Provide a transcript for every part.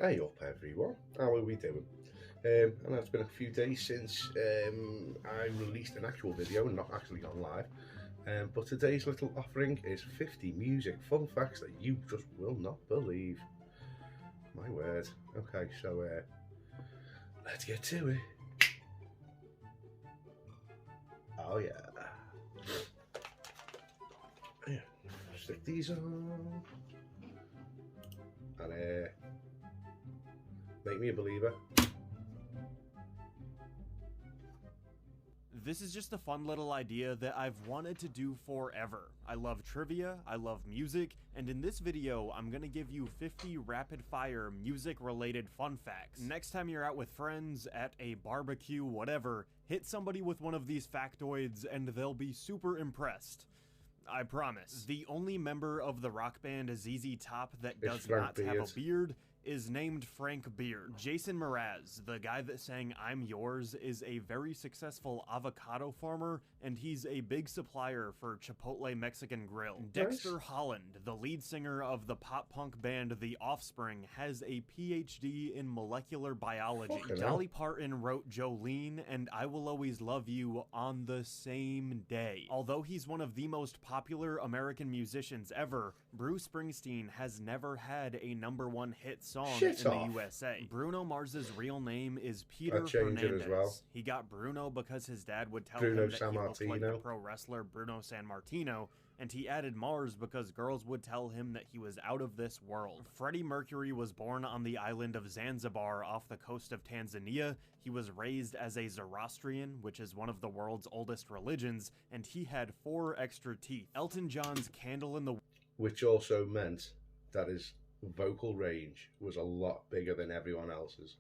Hey up everyone, how are we doing? I know it's been a few days since I released an actual video and not actually gone live, but today's little offering is 50 music fun facts that you just will not believe. My word. Okay, so let's get to it. Oh yeah. Stick these on. And make me a believer. This is just a fun little idea that I've wanted to do forever. I love trivia, I love music, and in this video, I'm gonna give you 50 rapid-fire music-related fun facts. Next time you're out with friends, at a barbecue, whatever, hit somebody with one of these factoids and they'll be super impressed. I promise. The only member of the rock band ZZ Top that does not have a beard is named Frank Beard. Jason Mraz, the guy that sang I'm Yours, is a very successful avocado farmer, and he's a big supplier for Chipotle Mexican Grill. Nice. Dexter Holland, the lead singer of the pop-punk band The Offspring, has a PhD in molecular biology. Dolly Parton wrote Jolene and I Will Always Love You on the same day. Although he's one of the most popular American musicians ever, Bruce Springsteen has never had a #1 hit song in the USA. Bruno Mars's real name is Peter Hernandez. Well. He got Bruno because his dad would tell Bruno him that he looked like the pro wrestler Bruno Sammartino, and he added Mars because girls would tell him that he was out of this world. Freddie Mercury was born on the island of Zanzibar off the coast of Tanzania. He was raised as a Zoroastrian, which is one of the world's oldest religions, and he had 4 extra teeth. Elton John's Candle in the... Which also meant that his vocal range was a lot bigger than everyone else's.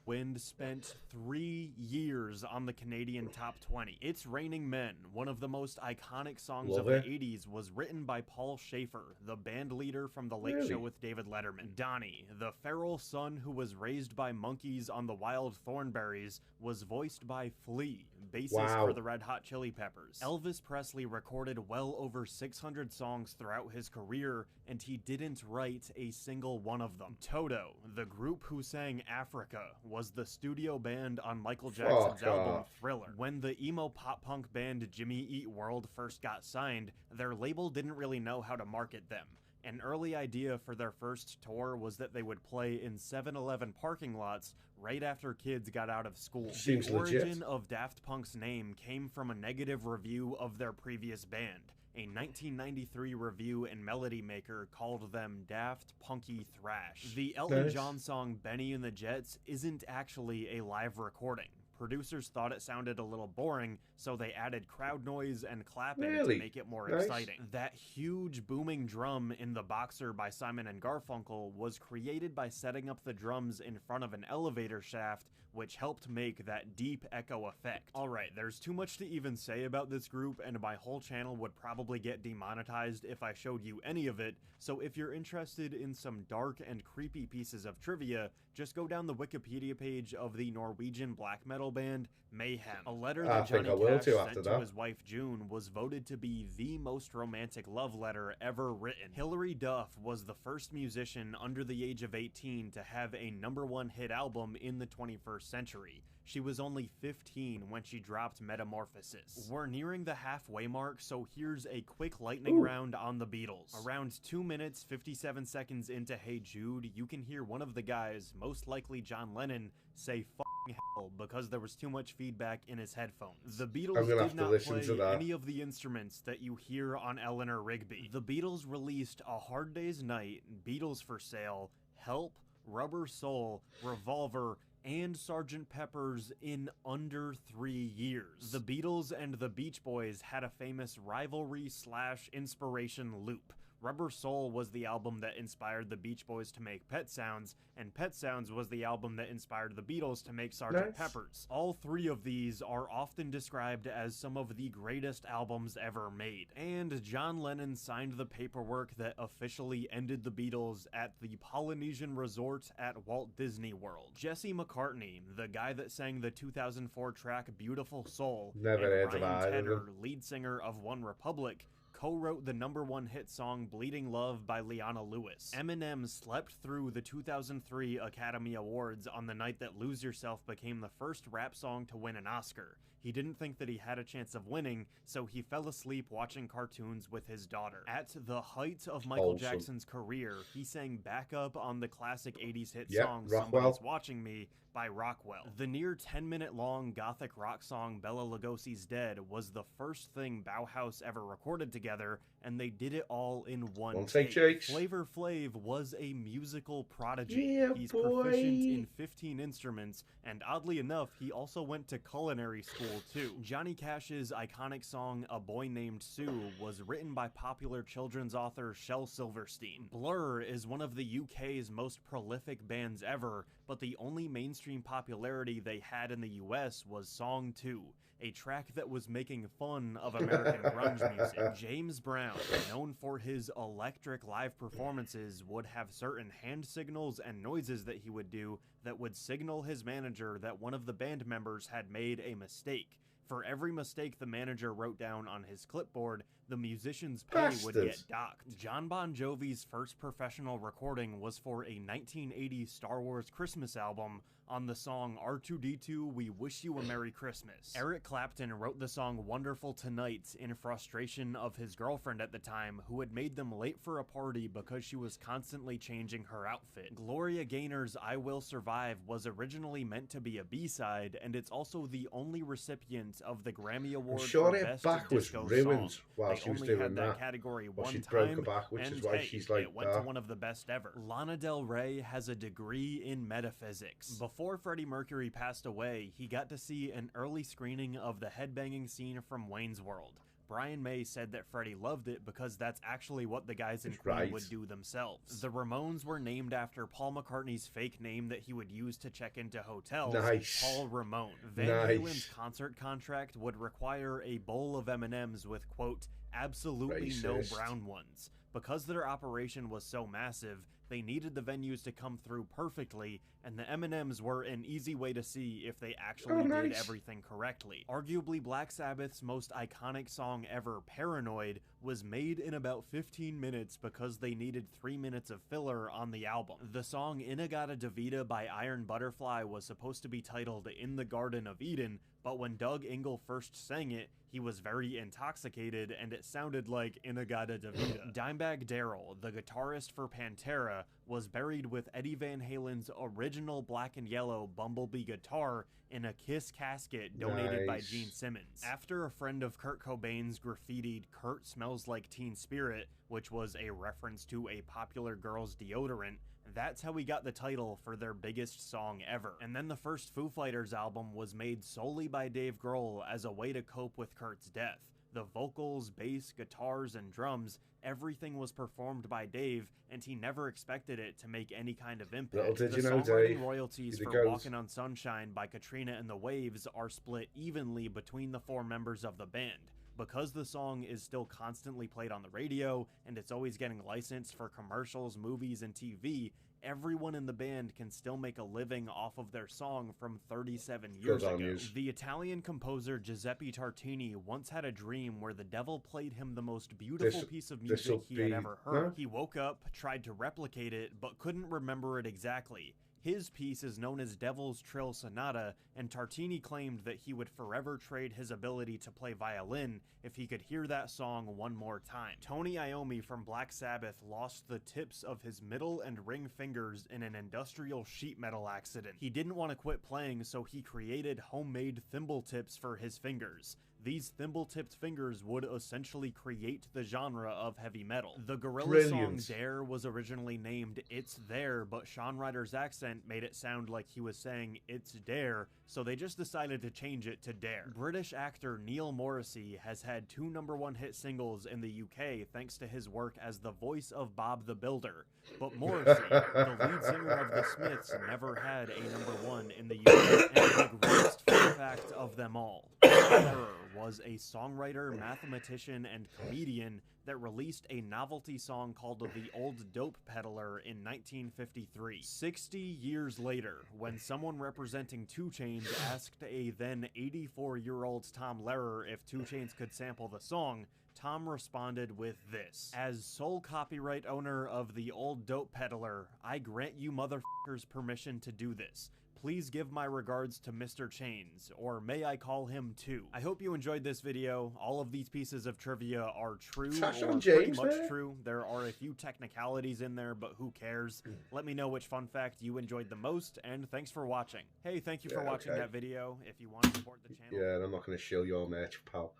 Wind spent 3 years on the Canadian Top 20. It's Raining Men, one of the most iconic songs of the 80s, was written by Paul Schaefer, the band leader from The Late Show with David Letterman. Donnie, the feral son who was raised by monkeys on the wild Thornberrys, was voiced by Flea, bassist for the Red Hot Chili Peppers. Elvis Presley recorded well over 600 songs throughout his career, and he didn't write a single one of them. Toto, the group who sang Africa, was the studio band on Michael Jackson's album Thriller. When the emo pop-punk band Jimmy Eat World first got signed, their label didn't really know how to market them. An early idea for their first tour was that they would play in 7-Eleven parking lots right after kids got out of school. Seems the legit. origin of Daft Punk's name came from a negative review of their previous band. A 1993 review in Melody Maker called them Daft, Punky, Thresh. The Elton John song Benny and the Jets isn't actually a live recording. Producers thought it sounded a little boring, so they added crowd noise and clapping to make it more exciting. That huge booming drum in The Boxer by Simon and Garfunkel was created by setting up the drums in front of an elevator shaft, which helped make that deep echo effect. Alright, there's too much to even say about this group, and my whole channel would probably get demonetized if I showed you any of it, so if you're interested in some dark and creepy pieces of trivia, just go down the Wikipedia page of the Norwegian black metal band Mayhem. A letter that Johnny Cash sent to his wife June was voted to be the most romantic love letter ever written. Hilary Duff was the first musician under the age of 18 to have a #1 hit album in the 21st century. She was only 15 when she dropped Metamorphosis. We're nearing the halfway mark, so here's a quick lightning round on the Beatles. Around 2 minutes, 57 seconds into Hey Jude, you can hear one of the guys, most likely John Lennon, say "f***ing hell" because there was too much feedback in his headphones. The Beatles did not play any of the instruments that you hear on Eleanor Rigby. The Beatles released A Hard Day's Night, Beatles for Sale, Help, Rubber Soul, Revolver, and Sgt. Pepper's in under 3 years. The Beatles and the Beach Boys had a famous rivalry/inspiration loop. Rubber Soul was the album that inspired the Beach Boys to make Pet Sounds, and Pet Sounds was the album that inspired the Beatles to make Sgt. Pepper's. All 3 of these are often described as some of the greatest albums ever made. And John Lennon signed the paperwork that officially ended the Beatles at the Polynesian Resort at Walt Disney World. Jesse McCartney, the guy that sang the 2004 track Beautiful Soul, and Ryan Tedder, lead singer of One Republic, co-wrote the #1 hit song Bleeding Love by Leona Lewis. Eminem slept through the 2003 Academy Awards on the night that Lose Yourself became the first rap song to win an Oscar. He didn't think that he had a chance of winning, so he fell asleep watching cartoons with his daughter. At the height of Michael Jackson's career, he sang backup on the classic 80s hit song Somebody's Watching Me by Rockwell. The near 10-minute long gothic rock song Bela Lugosi's Dead was the first thing Bauhaus ever recorded together, and they did it all in one take. Flavor Flav was a musical prodigy. He's proficient in 15 instruments, and oddly enough, he also went to culinary school too. Johnny Cash's iconic song A Boy Named Sue was written by popular children's author Shel Silverstein. Blur is one of the UK's most prolific bands ever, but the only mainstream popularity they had in the US was Song 2, a track that was making fun of American grunge music. James Brown, known for his electric live performances, would have certain hand signals and noises that he would do that would signal his manager that one of the band members had made a mistake. For every mistake the manager wrote down on his clipboard, the musician's pay would get docked. John Bon Jovi's first professional recording was for a 1980 Star Wars Christmas album. On the song R2-D2, We Wish You a Merry Christmas. Eric Clapton wrote the song Wonderful Tonight in frustration of his girlfriend at the time, who had made them late for a party because she was constantly changing her outfit. Gloria Gaynor's I Will Survive was originally meant to be a B-side, and it's also the only recipient of the Grammy Award for Best Disco Song. While she was doing that category one she time, broke her back, which and is why she's like it went to one of the best ever. Lana Del Rey has a degree in metaphysics. Before Freddie Mercury passed away, he got to see an early screening of the headbanging scene from Wayne's World. Brian May said that Freddie loved it because that's actually what the guys in Queen would do themselves. The Ramones were named after Paul McCartney's fake name that he would use to check into hotels, Paul Ramone. Van Halen's concert contract would require a bowl of M&Ms with, quote, absolutely no brown ones. Because their operation was so massive, they needed the venues to come through perfectly, and the M&Ms were an easy way to see if they actually did everything correctly. Arguably Black Sabbath's most iconic song ever, Paranoid, was made in about 15 minutes because they needed 3 minutes of filler on the album. The song Inagata Davida by Iron Butterfly was supposed to be titled In the Garden of Eden, but when Doug Ingle first sang it, he was very intoxicated and it sounded like Inagata Davida. Dimebag Darrell, the guitarist for Pantera, was buried with Eddie Van Halen's original black and yellow Bumblebee guitar in a Kiss casket donated by Gene Simmons. After a friend of Kurt Cobain's graffitied Kurt Smells Like Teen Spirit, which was a reference to a popular girl's deodorant, that's how we got the title for their biggest song ever. And then the first Foo Fighters album was made solely by Dave Grohl as a way to cope with Kurt's death. The vocals, bass, guitars, and drums, everything was performed by Dave, and he never expected it to make any kind of impact. The songwriting royalties for Walkin' on Sunshine by Katrina and the Waves are split evenly between the 4 members of the band. Because the song is still constantly played on the radio, and it's always getting licensed for commercials, movies, and TV, everyone in the band can still make a living off of their song from 37 years ago. The Italian composer Giuseppe Tartini once had a dream where the devil played him the most beautiful piece of music he had ever heard. He woke up, tried to replicate it, but couldn't remember it exactly. His piece is known as Devil's Trill Sonata, and Tartini claimed that he would forever trade his ability to play violin if he could hear that song one more time. Tony Iommi from Black Sabbath lost the tips of his middle and ring fingers in an industrial sheet metal accident. He didn't want to quit playing, so he created homemade thimble tips for his fingers. These thimble-tipped fingers would essentially create the genre of heavy metal. The Gorillaz song Dare was originally named It's There, but Sean Ryder's accent made it sound like he was saying It's Dare, so they just decided to change it to Dare. British actor Neil Morrissey has had 2 #1 hit singles in the UK thanks to his work as the voice of Bob the Builder. But Morrissey, the lead singer of the Smiths, never had a #1 in the UK. And the greatest fun fact of them all, Terror was a songwriter, mathematician, and comedian that released a novelty song called The Old Dope Peddler in 1953. 60 years later, when someone representing 2 Chainz asked a then 84-year-old Tom Lehrer if 2 Chainz could sample the song, Tom responded with this: "As sole copyright owner of The Old Dope Peddler, I grant you motherfuckers permission to do this. Please give my regards to Mr. Chains, or may I call him too." I hope you enjoyed this video. All of these pieces of trivia are true, or pretty much true. There are a few technicalities in there, but who cares? Let me know which fun fact you enjoyed the most, and thanks for watching. Hey, thank you for watching that video. If you want to support the channel... Yeah, I'm not going to shill your merch, pal.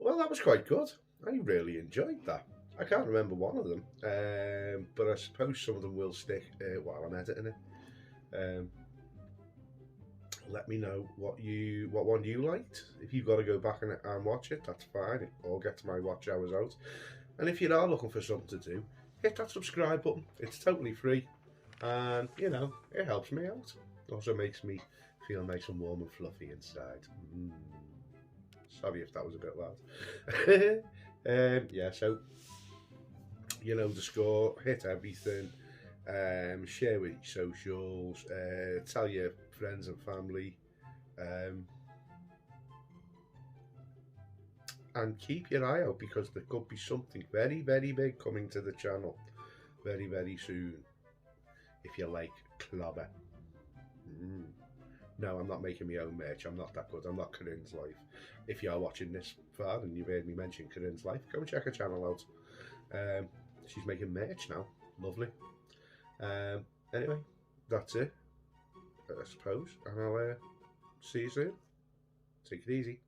Well, that was quite good. I really enjoyed that. I can't remember one of them, but I suppose some of them will stick while I'm editing it. Let me know what one you liked. If you've got to go back and watch it, that's fine. Or get to my watch hours out. And if you are looking for something to do, hit that subscribe button. It's totally free, and you know it helps me out. Also makes me feel nice and warm and fluffy inside. Sorry if that was a bit loud. Yeah, so you know the score. Hit everything. Share with your socials. Tell your friends and family. And keep your eye out, because there could be something very, very big coming to the channel very, very soon. If you like clobber. No, I'm not making my own merch. I'm not that good. I'm not Corinne's Life. If you are watching this far and you've heard me mention Corinne's Life, go and check her channel out. She's making merch now. Lovely. Anyway, that's it, I suppose. And I'll see you soon. Take it easy.